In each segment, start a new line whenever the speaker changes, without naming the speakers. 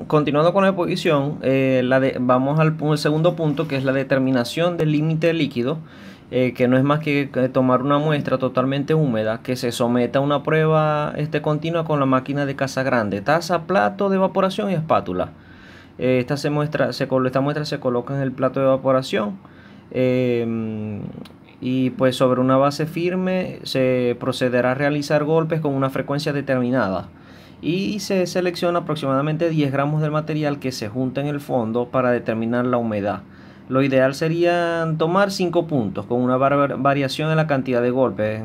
Continuando con la exposición, vamos al segundo punto, que es la determinación del límite líquido, que no es más que tomar una muestra totalmente húmeda que se someta a una prueba continua con la máquina de Casagrande, taza, plato de evaporación y espátula. Esta muestra se coloca en el plato de evaporación, y pues sobre una base firme se procederá a realizar golpes con una frecuencia determinada y se selecciona aproximadamente 10 gramos del material que se junta en el fondo para determinar la humedad. Lo ideal sería tomar 5 puntos con una variación en la cantidad de golpes,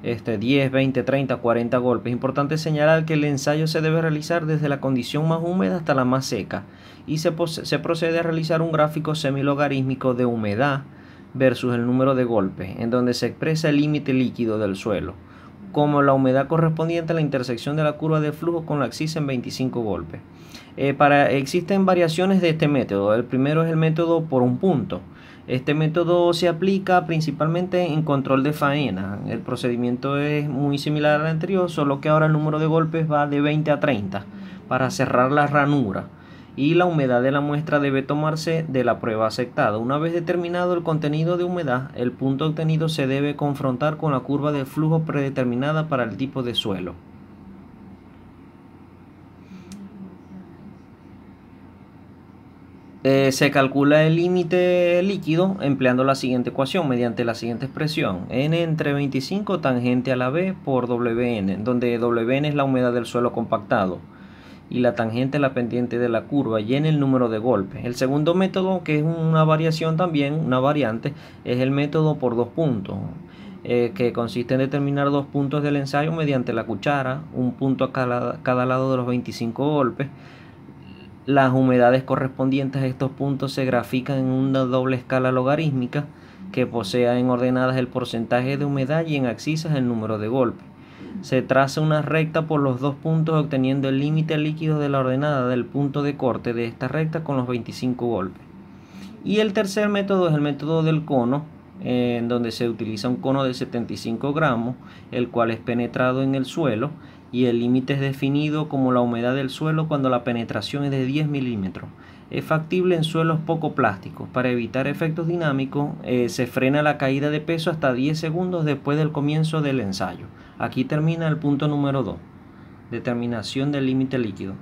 10, 20, 30, 40 golpes. Importante señalar que el ensayo se debe realizar desde la condición más húmeda hasta la más seca y se procede a realizar un gráfico semilogarítmico de humedad versus el número de golpes, en donde se expresa el límite líquido del suelo como la humedad correspondiente a la intersección de la curva de flujo con la axis en 25 golpes. Existen variaciones de este método. El primero es el método por un punto. Este método se aplica principalmente en control de faena. El procedimiento es muy similar al anterior, solo que ahora el número de golpes va de 20 a 30 para cerrar la ranura, y la humedad de la muestra debe tomarse de la prueba aceptada. Una vez determinado el contenido de humedad, el punto obtenido se debe confrontar con la curva de flujo predeterminada para el tipo de suelo. Se calcula el límite líquido empleando la siguiente ecuación mediante la siguiente expresión: n entre 25 tangente a la b por Wn, donde Wn es la humedad del suelo compactado y la tangente la pendiente de la curva y en el número de golpes. El segundo método, que es una variación también, una variante, es el método por dos puntos, que consiste en determinar 2 puntos del ensayo mediante la cuchara, un punto a cada lado de los 25 golpes. Las humedades correspondientes a estos puntos se grafican en una doble escala logarítmica que posea en ordenadas el porcentaje de humedad y en abscisas el número de golpes. Se traza una recta por los 2 puntos obteniendo el límite líquido de la ordenada del punto de corte de esta recta con los 25 golpes. Y el tercer método es el método del cono, en donde se utiliza un cono de 75 gramos, el cual es penetrado en el suelo y el límite es definido como la humedad del suelo cuando la penetración es de 10 milímetros. Es factible en suelos poco plásticos. Para evitar efectos dinámicos, se frena la caída de peso hasta 10 segundos después del comienzo del ensayo. Aquí termina el punto número 2, determinación del límite líquido.